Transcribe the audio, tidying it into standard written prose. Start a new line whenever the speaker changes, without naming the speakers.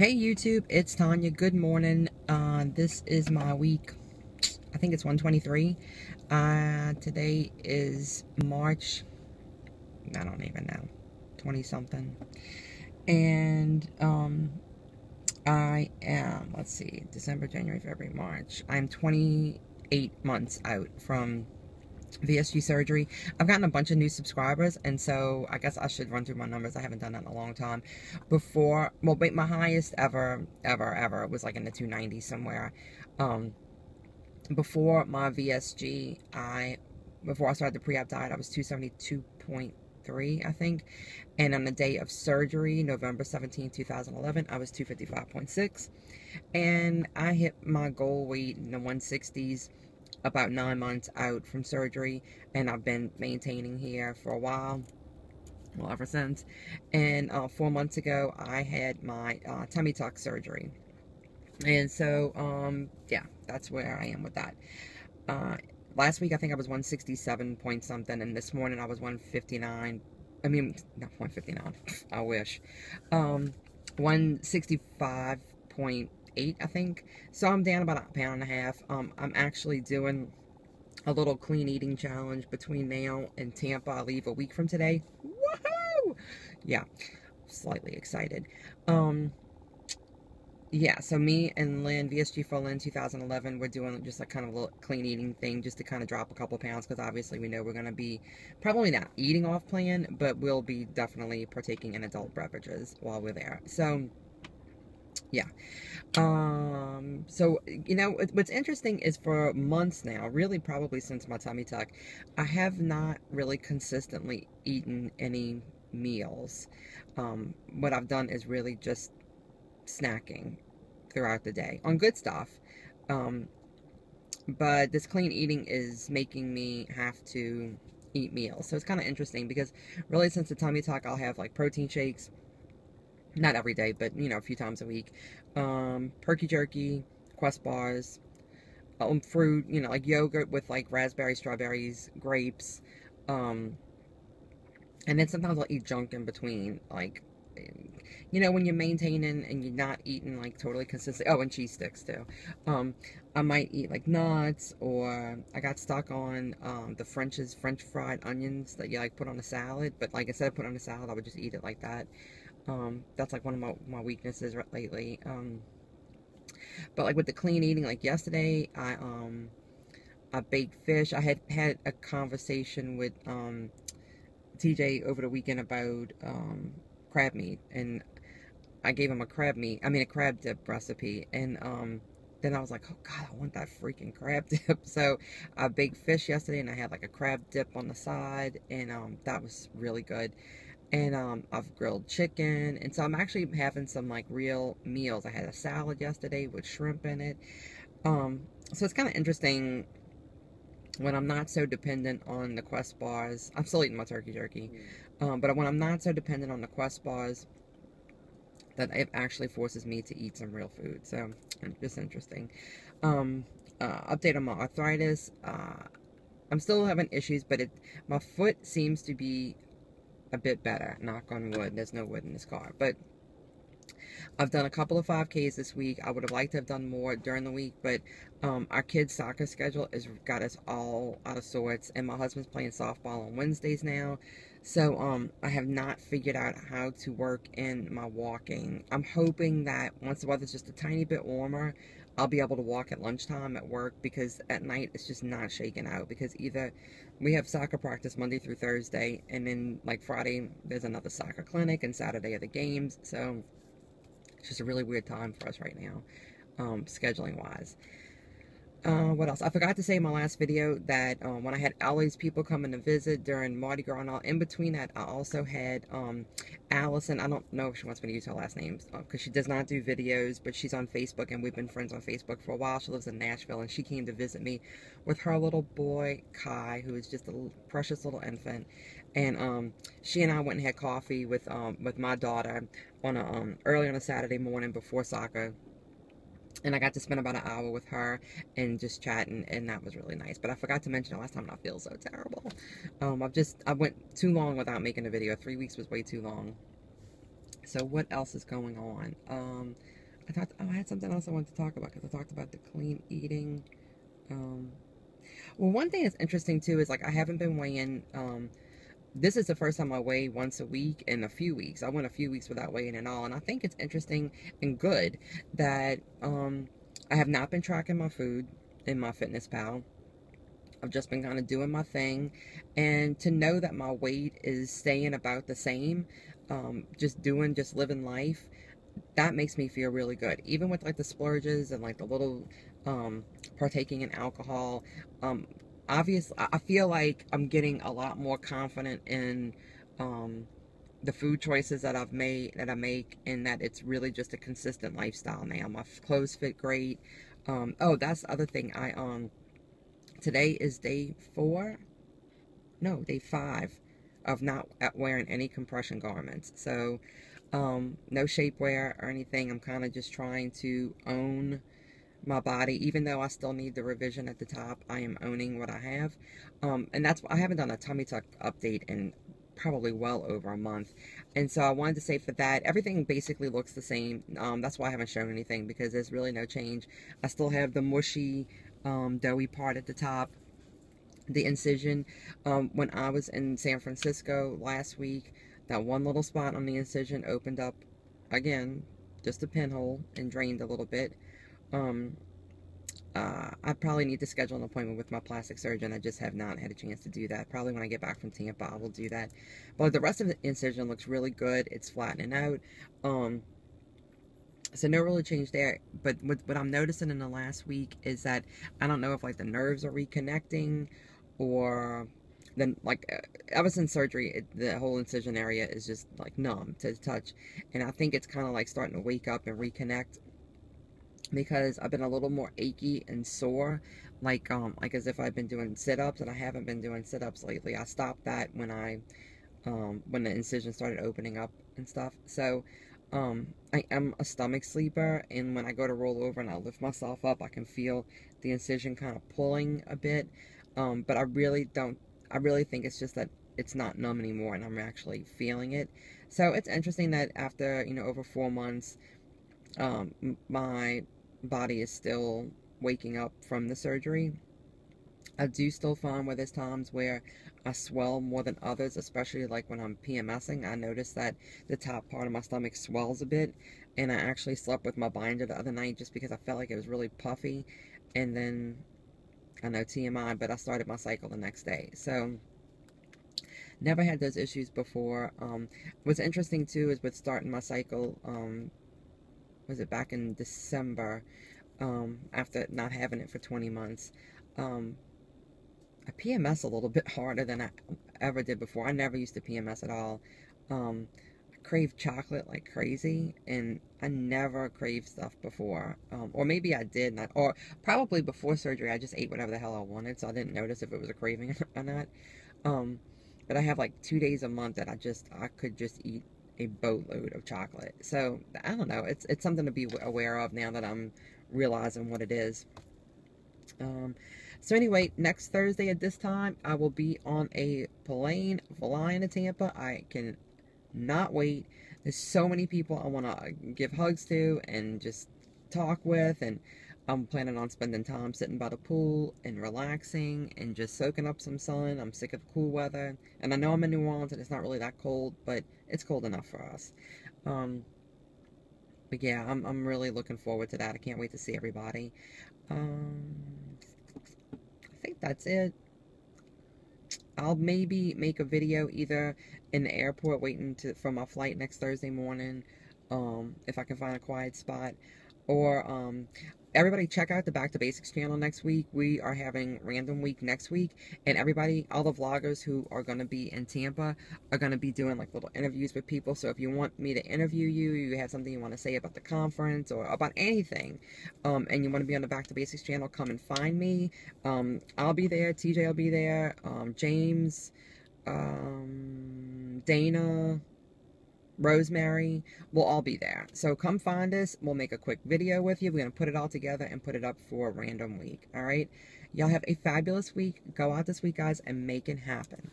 Hey YouTube, it's Tanya. Good morning. This is my week. I think it's 123. Today is March, I don't even know, 20 something. And I am, let's see, December, January, February, March. I'm 28 months out from VSG surgery. I've gotten a bunch of new subscribers, and so I guess I should run through my numbers. I haven't done that in a long time. Before, well, but my highest ever was like in the 290s somewhere. Before my VSG, before I started the pre-op diet, I was 272.3, I think. And on the day of surgery, November 17, 2011, I was 255.6. And I hit my goal weight in the 160s about 9 months out from surgery, and I've been maintaining here for a while, well, ever since. And 4 months ago, I had my tummy tuck surgery. And so, yeah, that's where I am with that. Last week, I think I was 167 point something, and this morning I was 159. I mean, not 159. I wish. 165.8, I think. So I'm down about a pound and a half. I'm actually doing a little clean eating challenge between now and Tampa. I leave a week from today. Woohoo! Yeah, slightly excited. Yeah, so me and Lynn, VSG for Lynn 2011, we're doing just like kind of a little clean eating thing just to kind of drop a couple pounds, because obviously we know we're going to be probably not eating off plan, but we'll be definitely partaking in adult beverages while we're there. So yeah. So, you know, what's interesting is for months now, really probably since my tummy tuck, I have not really consistently eaten any meals. What I've done is really just snacking throughout the day on good stuff. But this clean eating is making me have to eat meals. So it's kind of interesting because really since the tummy tuck, I'll have like protein shakes, not every day, but you know, a few times a week. Perky jerky, Quest bars, fruit, you know, like yogurt with like raspberries, strawberries, grapes. And then sometimes I'll eat junk in between, like, you know, when you're maintaining and you're not eating like totally consistent. Oh, and cheese sticks too. I might eat like nuts, or I got stuck on the French fried onions that you like put on a salad. But like instead of putting on a salad, I would just eat it like that. That's like one of my weaknesses lately. But like with the clean eating, like yesterday, I baked fish. I had a conversation with TJ over the weekend about crab meat, and I gave him a crab dip recipe, and then I was like, oh God, I want that freaking crab dip. So I baked fish yesterday, and I had like a crab dip on the side, and that was really good. And I've grilled chicken, and so I'm actually having some like real meals. I had a salad yesterday with shrimp in it. So it's kind of interesting when I'm not so dependent on the Quest bars. I'm still eating my turkey jerky, but when I'm not so dependent on the Quest bars, that it actually forces me to eat some real food. So just interesting. Update on my arthritis. I'm still having issues, but my foot seems to be a bit better. Knock on wood. There's no wood in this car, but I've done a couple of 5Ks this week. I would have liked to have done more during the week, but our kids' soccer schedule has got us all out of sorts, and my husband's playing softball on Wednesdays now. So I have not figured out how to work in my walking. I'm hoping that once the weather's just a tiny bit warmer, I'll be able to walk at lunchtime at work, because at night it's just not shaking out, because either we have soccer practice Monday through Thursday, and then like Friday there's another soccer clinic, and Saturday are the games. So it's just a really weird time for us right now, scheduling wise. What else? I forgot to say in my last video that when I had all these people coming to visit during Mardi Gras and all, in between that, I also had Allison. I don't know if she wants me to use her last name, because she does not do videos, but she's on Facebook, and we've been friends on Facebook for a while. She lives in Nashville, and she came to visit me with her little boy, Kai, who is just a precious little infant. And she and I went and had coffee with my daughter on early on a Saturday morning before soccer. And I got to spend about an hour with her and just chatting, and that was really nice. But I forgot to mention the last time, and I feel so terrible. I went too long without making a video. 3 weeks was way too long. So what else is going on? I had something else I wanted to talk about because I talked about the clean eating. Um, well, one thing that's interesting too is like I haven't been weighing. This is the first time I weigh once a week in a few weeks. I went a few weeks without weighing at all, and I think it's interesting and good that I have not been tracking my food in my Fitness Pal. I've just been kind of doing my thing, and to know that my weight is staying about the same, just living life, that makes me feel really good. Even with like the splurges and like the little um, partaking in alcohol, um, obviously, I feel like I'm getting a lot more confident in um, the food choices that I make, and that it's really just a consistent lifestyle now. My clothes fit great. Oh, that's the other thing. Today is day 4, no, day 5 of not wearing any compression garments. So, no shapewear or anything. I'm kind of just trying to own my body, even though I still need the revision at the top. I am owning what I have, and that's I haven't done a tummy tuck update in probably well over a month, and so I wanted to say for that everything basically looks the same. That's why I haven't shown anything, because there's really no change. I still have the mushy, doughy part at the top, the incision. When I was in San Francisco last week, that one little spot on the incision opened up again, just a pinhole, and drained a little bit. Um, I probably need to schedule an appointment with my plastic surgeon. I just have not had a chance to do that. Probably when I get back from Tampa, I will do that. But the rest of the incision looks really good. It's flattening out. Um, so no really change there. But what I'm noticing in the last week is that I don't know if like the nerves are reconnecting, or then like ever since surgery, the whole incision area is just like numb to the touch, and I think it's kind of like starting to wake up and reconnect, because I've been a little more achy and sore, like as if I've been doing sit-ups, and I haven't been doing sit-ups lately. I stopped that when the incision started opening up and stuff. So I am a stomach sleeper, and when I go to roll over and I lift myself up, I can feel the incision kind of pulling a bit. But I really don't. I really think it's just that it's not numb anymore, and I'm actually feeling it. So it's interesting that after over 4 months, my body is still waking up from the surgery. I do still find where there's times where I swell more than others, especially like when I'm PMSing. I notice that the top part of my stomach swells a bit, and I actually slept with my binder the other night just because I felt like it was really puffy. And then, I know TMI, but I started my cycle the next day. So, never had those issues before. What's interesting too is with starting my cycle, was it back in December, after not having it for 20 months. I PMS a little bit harder than I ever did before. I never used to PMS at all. I crave chocolate like crazy, and I never craved stuff before. Or maybe I did, not, or probably before surgery, I just ate whatever the hell I wanted, so I didn't notice if it was a craving or not. Um, but I have like 2 days a month that I could just eat a boatload of chocolate. So I don't know. It's something to be aware of now that I'm realizing what it is. Um, so anyway, next Thursday at this time, I will be on a plane flying to Tampa. I can not wait. There's so many people I want to give hugs to and just talk with, and I'm planning on spending time sitting by the pool and relaxing and just soaking up some sun. I'm sick of cool weather, and I know I'm in New Orleans and it's not really that cold, but it's cold enough for us. Um, but yeah, I'm really looking forward to that. I can't wait to see everybody. Um, I think that's it. I'll maybe make a video either in the airport waiting for my flight next Thursday morning, if I can find a quiet spot, or everybody check out the Back to Basics channel next week. We are having Random Week next week, and everybody, all the vloggers who are going to be in Tampa are going to be doing like little interviews with people. So if you want me to interview you, you have something you want to say about the conference or about anything, and you want to be on the Back to Basics channel, come and find me. I'll be there, TJ will be there, James, Dana, Rosemary, will all be there. So come find us. We'll make a quick video with you. We're going to put it all together and put it up for Random Week. All right? Y'all have a fabulous week. Go out this week, guys, and make it happen.